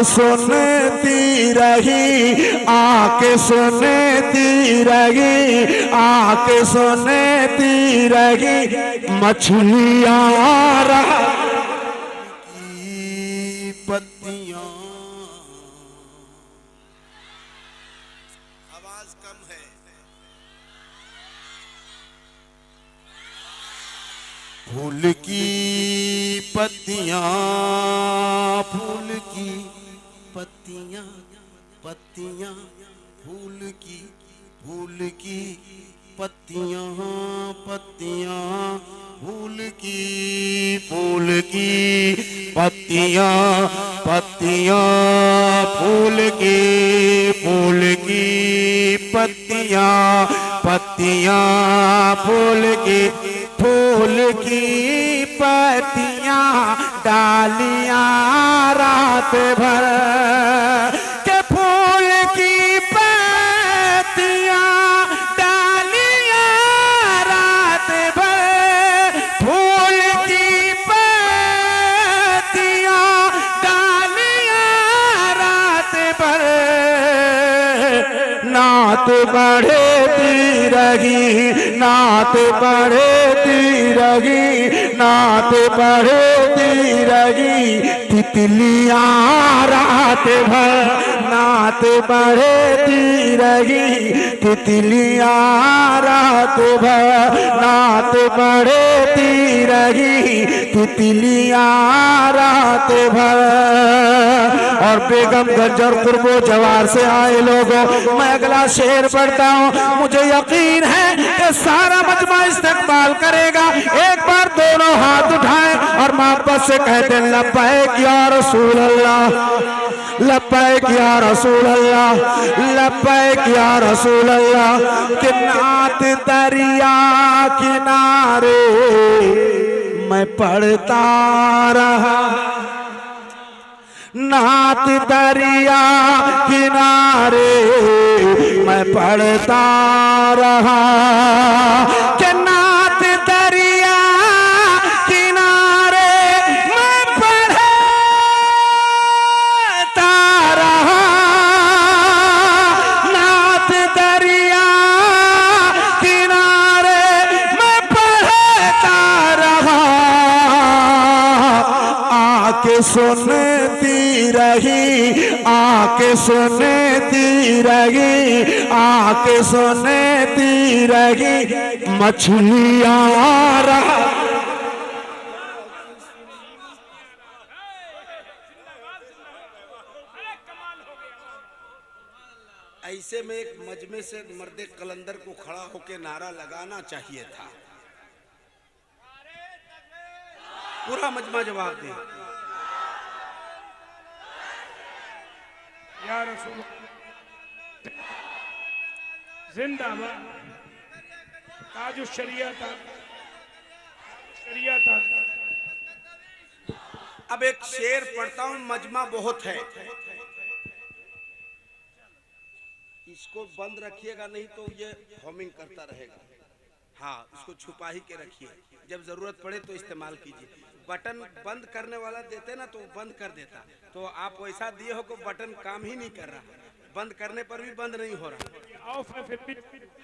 आके सुनती रही, आके सुनती रही, आके सुनती रही मछलियां की पत्तियां। आवाज कम है। फूल की पत्तियां, फूल की पत्तियां, पत्तियां फूल की, फूल की पत्तियां, पत्तियां फूल की, फूल की पत्तियां, पत्तियां फूल की, फूल की पत्तियां, पत्तियां फूल की, फूल की पत्तियां डालियां रात भर के, फूल की पत्तियां डालियां रात भर, फूल की पत्तियां डालियां रात भर, नात बढ़ती रही, नात बढ़ती रही, नात बढ़ती रही तितलियां रात भर, नात बढ़ती रही तितलियां रात भर, नात बढ़ती रही तितलियां रात भर। और बेगमगंज और कुर्बो जवार से आए लोगों, मैं अगला शेर पढ़ता हूँ। मुझे यकीन है कि सारा मजमा इस्तेमाल करेगा। एक बार दोनों हाथ उठाएं और मोहब्बत से कहते हैं लब्बैक या रसूल अल्लाह, लब्बैक या रसूल अल्लाह, लब्बैक या रसूल अल्लाह। कि नात दरिया किनारे मैं पढ़ता रहा, नात दरिया किनारे मैं पढ़ता रहा, कि नात दरिया किनारे मैं पढ़ता रहा, नात दरिया किनारे मैं पढ़ता रहा। आके सुनती रही, आके सुनती रही, आके सुनती रही मछलियां रहा। ऐसे में एक मजमे से मर्दे कलंदर को खड़ा होकर नारा लगाना चाहिए था। पूरा मजमा जवाब दे। या रसूल जिंदाबाद, ताजु शरिया था, शरिया था। अब एक शेर पढ़ता हूं, मजमा बहुत है, इसको बंद रखिएगा नहीं तो ये हमिंग करता रहेगा। हाँ, इसको छुपा ही के रखिए, जब जरूरत पड़े तो इस्तेमाल कीजिए। बटन बंद करने वाला देते ना तो बंद कर देता, तो आप वैसा दिए हो कि बटन काम ही नहीं कर रहा, बंद करने पर भी बंद नहीं हो रहा।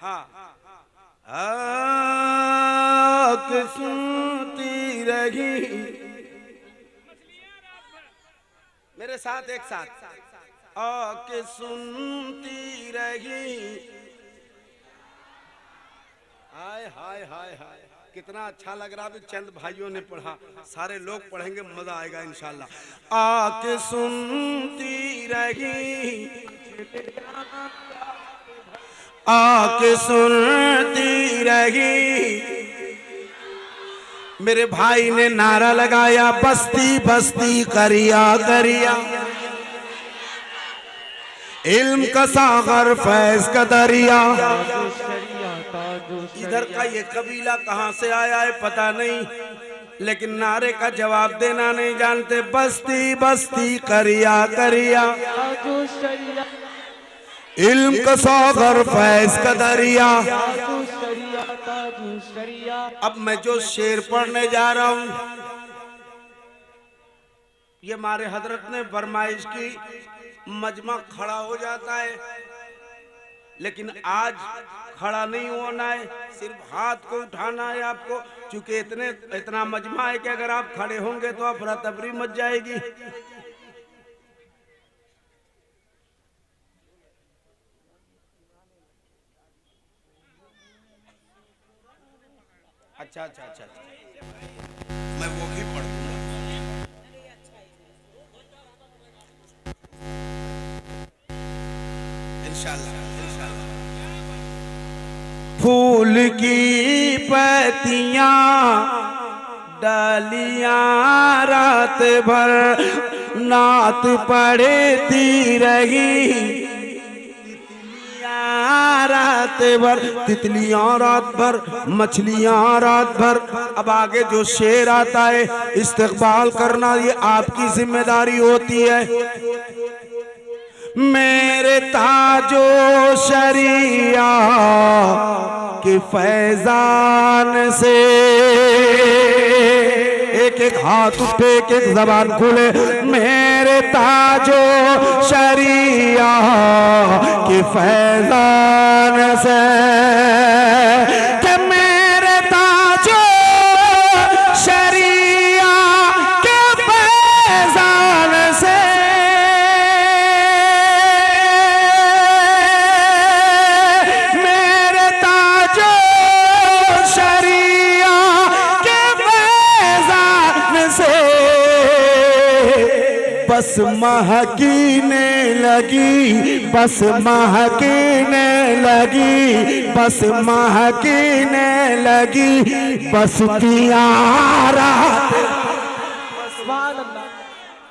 हाँ, आके सुनती रही, मेरे साथ एक साथ, आके सुनती रही। हाय हाय हाय हाय, कितना अच्छा लग रहा है। चंद भाइयों ने पढ़ा, सारे लोग पढ़ेंगे, मजा आएगा इंशाल्लाह। आके सुनती रही, आके सुनती रही। मेरे भाई ने नारा लगाया, बस्ती बस्ती करिया करिया, इल्म का सागर फैज का दरिया। इधर का ये कबीला कहाँ से आया है पता नहीं, लेकिन नारे का जवाब देना नहीं जानते। बस्ती बस्ती करिया करिया, इल्म का सागर फैज का दरिया। अब मैं जो शेर पढ़ने जा रहा हूँ, ये मारे हजरत ने फरमाइश की, मजमा खड़ा हो जाता है, लेकिन आज खड़ा नहीं होना है, सिर्फ हाथ को उठाना है आपको, क्योंकि इतना मजमा है कि अगर आप खड़े होंगे तो अफरा तफरी मच जाएगी। अच्छा अच्छा अच्छा, मैं वो भी पढ़ दूंगा। इंशाल्लाह इंशाल्लाह। फूल की पत्तियां डालियां रात भर नात पढ़ती रही, रात भर तितलियां रात भर, मछलियां रात भर। अब आगे जो शेर आता है, इस्तकबाल करना ये आपकी जिम्मेदारी होती है। मेरे ताजो शरिया के फैजान से, एक एक हाथ उठे, एक एक जबान खुले। मेरे ताजो शरिया के फैजान से, कि मेरे ताजो शरिया के फैजान से, मेरे ताजो शरिया के फैजान से बस महकीने लगी, बस महकीने लगी, बस महकीने लगी बस्तियां रात। सुभान अल्लाह,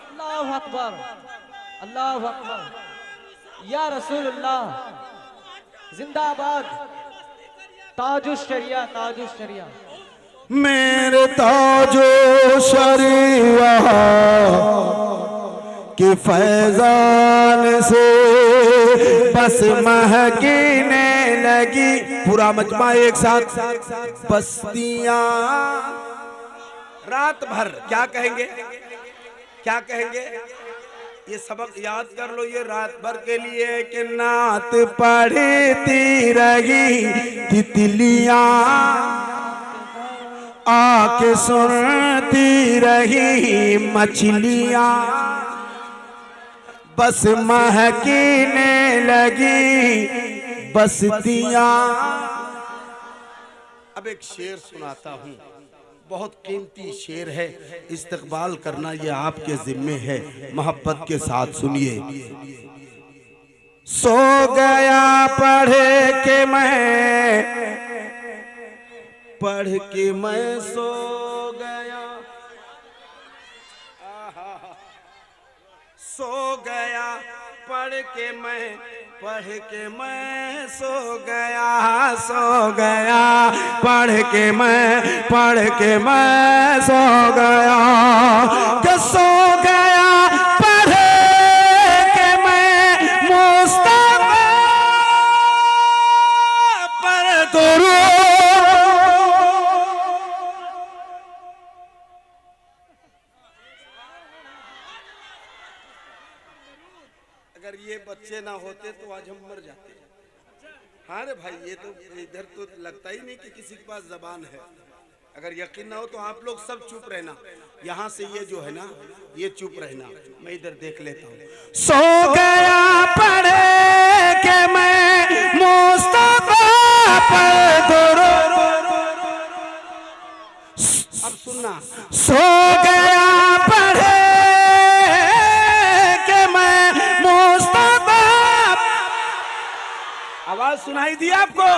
अल्लाहु अकबर, अल्लाहु अकबर, या रसूलुल्लाह, जिंदाबाद, ताजुश शरिया, ताजुश शरिया। मेरे ताजो शरिया के फैजान से बस महकीने लगी। पूरा मजमा एक साथ, बस्तियां रात भर। क्या कहेंगे, क्या कहेंगे? ये सबक याद कर लो, ये रात भर के लिए। कि नात पढ़ती रही तितलियां, आके सुनती रही मछलियां, बस महकीने लगी बस्तियां। अब एक शेर सुनाता हूँ, बहुत कीमती शेर है, इस्तकबाल करना ये आपके जिम्मे है, मोहब्बत के साथ सुनिए। सो गया पढ़ के मैं, पढ़ के मैं सो गया, सो गया पढ़ के मैं, पढ़ के मैं सो गया, सो गया पढ़ के मैं, पढ़ के मैं सो गया, कि सो गया पढ़ के मैं मुस्तफा पर दुरूद। अगर ये बच्चे ना होते तो आज हम मर जाते। हाँ रे भाई, ये तो इधर तो लगता ही नहीं कि किसी के पास जबान है। अगर यकीन ना हो तो आप लोग सब चुप रहना, यहाँ से ये जो है ना, ये चुप रहना, मैं इधर देख लेता हूँ। सो गया पढ़ के मैं मुस्तफा पर दुरूद। अब सुनना, सो गया पढ़ के मैं मुस्तफा। आवाज सुनाई दी आपको?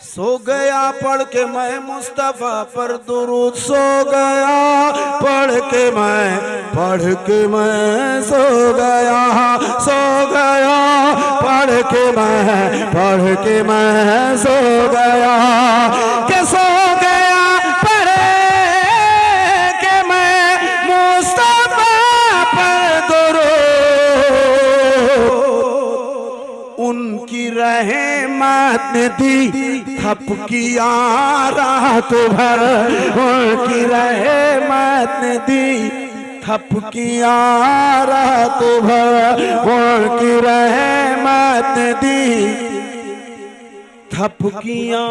सो गया पढ़ के मैं मुस्तफा पर दुरूद, सो गया पढ़ के मैं, पढ़ के मैं सो गया, सो गया पढ़ के मैं, पढ़ के मैं सो गया, के सो गया पढ़ के मैं मुस्तफा पर दुरूद। उनकी रहम रहमत ने दी थपकिया रात भर, उनकी रहमत ने दी थपकिया रात भर, उनकी रहमत ने दी थपकिया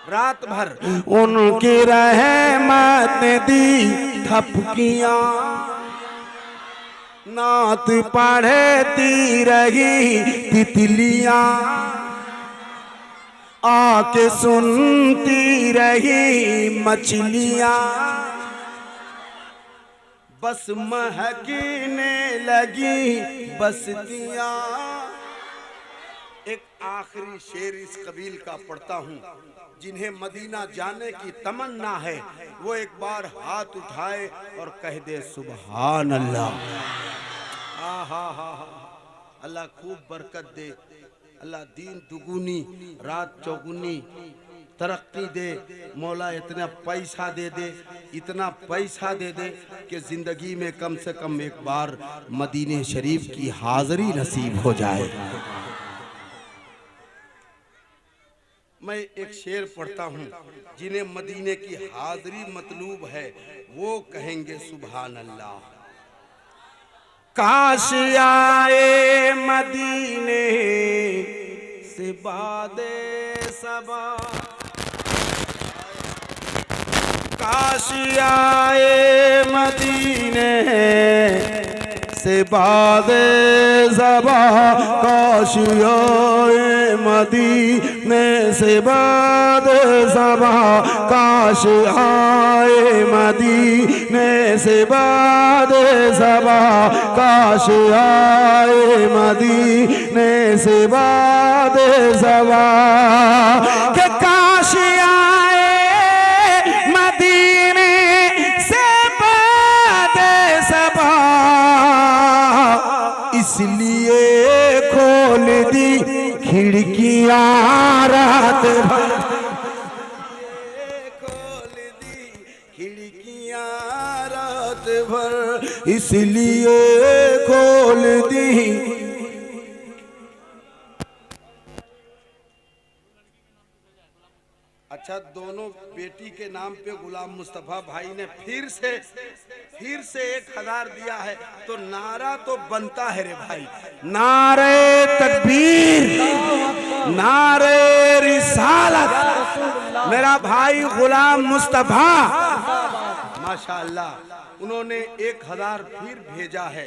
रात भर, उनकी रहमत ने दी थपकिया। नात पढ़ती रही तितलियां, आके सुनती रही मछलियां, बस महकने लगी बस्तियां। एक आखिरी शेर इस कबील का पढ़ता हूँ। जिन्हें मदीना जाने की तमन्ना है वो एक बार हाथ उठाए और कह दे सुभान अल्लाह। अल्लाह खूब बरकत दे, अल्लाह दीन दुगुनी रात चौगुनी तरक्की दे, मौला इतना पैसा दे दे, इतना पैसा दे दे कि जिंदगी में कम से कम एक बार मदीने शरीफ की हाजिरी नसीब हो जाए। मैं एक शेर पढ़ता हूँ। जिन्हें मदीने की हाजिरी मतलूब है वो कहेंगे सुभान अल्लाह। काश आए मदीने से बादे सबा, काश आए मदीने से बादे सबा, काश आए मदीने से बादे सबा, काश आए मदीने से बादे सबा, काश आए मदीने से बादे सबा, के काश आए मदीने से बादे सबा, इसलिए खोल दी खिड़कियां रात भर, खोल दी खिड़कियां रात भर, इसलिए खोल दी। अच्छा, दोनों बेटी के नाम पे गुलाम मुस्तफा भाई ने फिर से 1000 दिया है, तो नारा तो बनता है रे भाई। नारे तकबीर, नारे रिसालत। मेरा भाई गुलाम मुस्तफा माशाअल्लाह उन्होंने 1000 फिर भेजा है।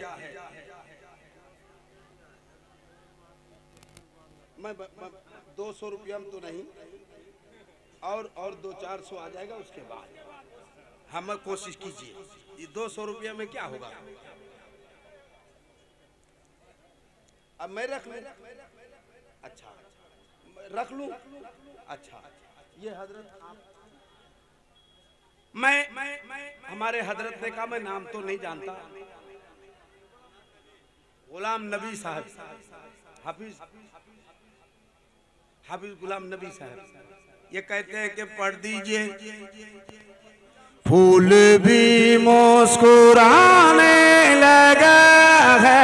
मैं 200 रुपया में तो नहीं, और 200-400 आ जाएगा उसके बाद। हम कोशिश कीजिए, ये 200 रुपया में क्या होगा। अब मैं रख लूं, अच्छा रख लूं, अच्छा ये हजरत आप, मैं हमारे हजरत ने कहा मैं नाम तो नहीं जानता, गुलाम नबी साहब, हाफिज गुलाम नबी साहब, ये कहते हैं कि पढ़ दीजिए। फूल भी मुस्कुराने लगा है,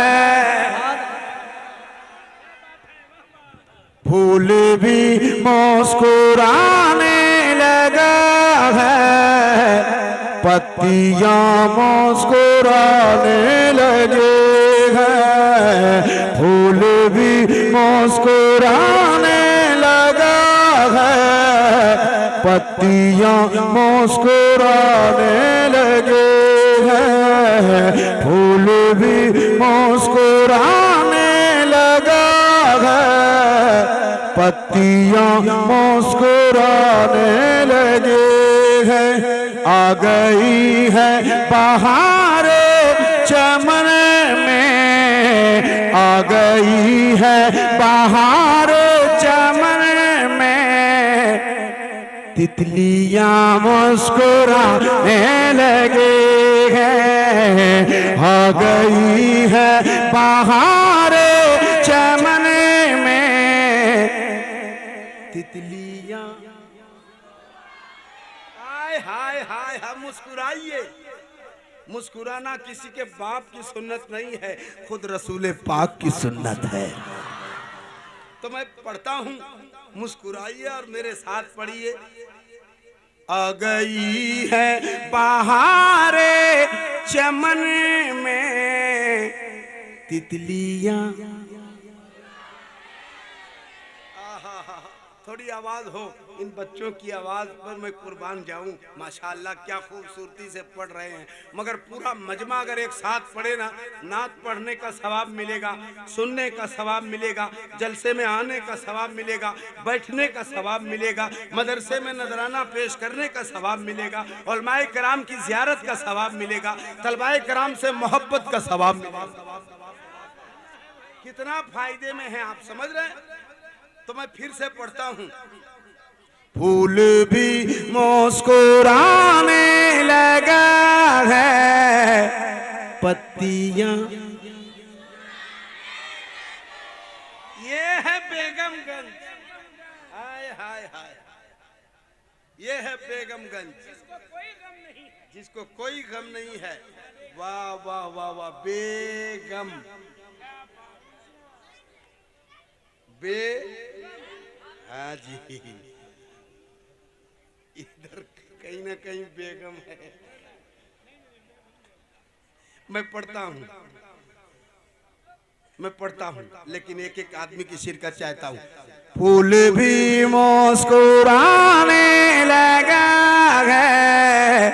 फूल भी मुस्कुराने लगा है, पत्तियां मुस्कुराने लगे हैं, फूल भी मुस्कुराने लगा है, पत्तियां मुस्कुराने लगे हैं, फूल भी मुस्कुराने लगा है, पत्तियां मुस्कुराने लगे हैं। आ गई है बहार चमन में, आ गई है बहार चमन में, तितलियां मुस्कुराने लगे हैं। आ गई है बहार चमन में, तितलियां। हाय हाय हाय, हम मुस्कुराइए। मुस्कुराना किसी के बाप की सुन्नत नहीं है, खुद रसूल पाक की सुन्नत है। तो मैं पढ़ता हूँ, मुस्कुराइए और मेरे साथ पढ़िए। आ गई है बहारे चमन में तितलियां। थोड़ी आवाज हो, इन बच्चों की आवाज पर मैं कुर्बान जाऊं। माशाअल्लाह क्या खूबसूरती से पढ़ रहे हैं, मगर पूरा मजमा अगर एक साथ पढ़े ना, नात पढ़ने का सवाब मिलेगा, सुनने का सवाब मिलेगा, जलसे में आने का सवाब मिलेगा, बैठने का सवाब मिलेगा, मदरसे में नजराना पेश करने का सवाब मिलेगा, उलमाए कराम की जियारत का सवाब मिलेगा, तलबाए कराम से मोहब्बत का सवाब मिलेगा। कितना फायदे में है, आप समझ रहे हैं? तो मैं फिर से पढ़ता हूँ। फूल भी मुस्कुराने लगा है, पत्तियां। ये है बेगमगंज, हाय हाय हाय, ये है बेगमगंज, जिसको कोई गम नहीं है। वाह वाह वाह वाह, बेगम हाँ जी, इधर कहीं ना कहीं बेगम है। मैं पढ़ता हूँ, लेकिन एक एक आदमी की शिरकत चाहता हूँ। फूल भी मुस्कुराने लगा है,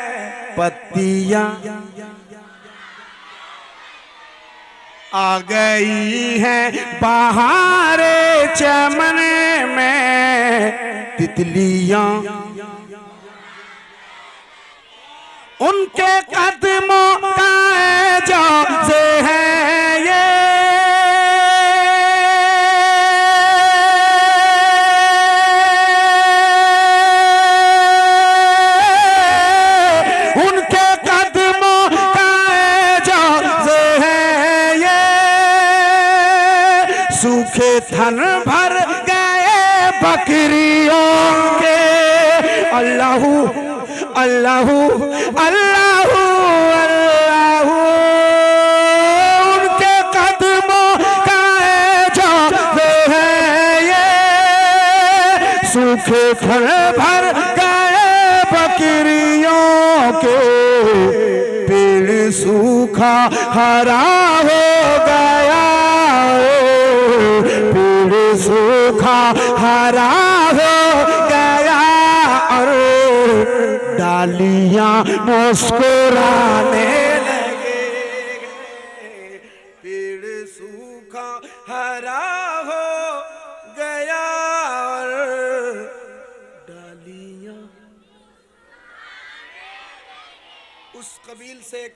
पत्तियां आ गई हैं बहारे चमन में तितलियां। उनके कदमों का एजाज़ है ये, उनके कदमों का एजाज़ है ये। सूखे थन भर गए बकरियों के, अल्लाहू अल्लाहू अल्लाहू अल्लाहू। उनके कदमों का एजाज़ है ये, सूखे थन भर गए बकरियों के। पेड़ सूखा हरा हो गया, पेड़ सूखा हरा हो गया, और डालियां मुस्कुराने लगे। पेड़ सूखा हरा हो गया और डालियां। उस कबील से एक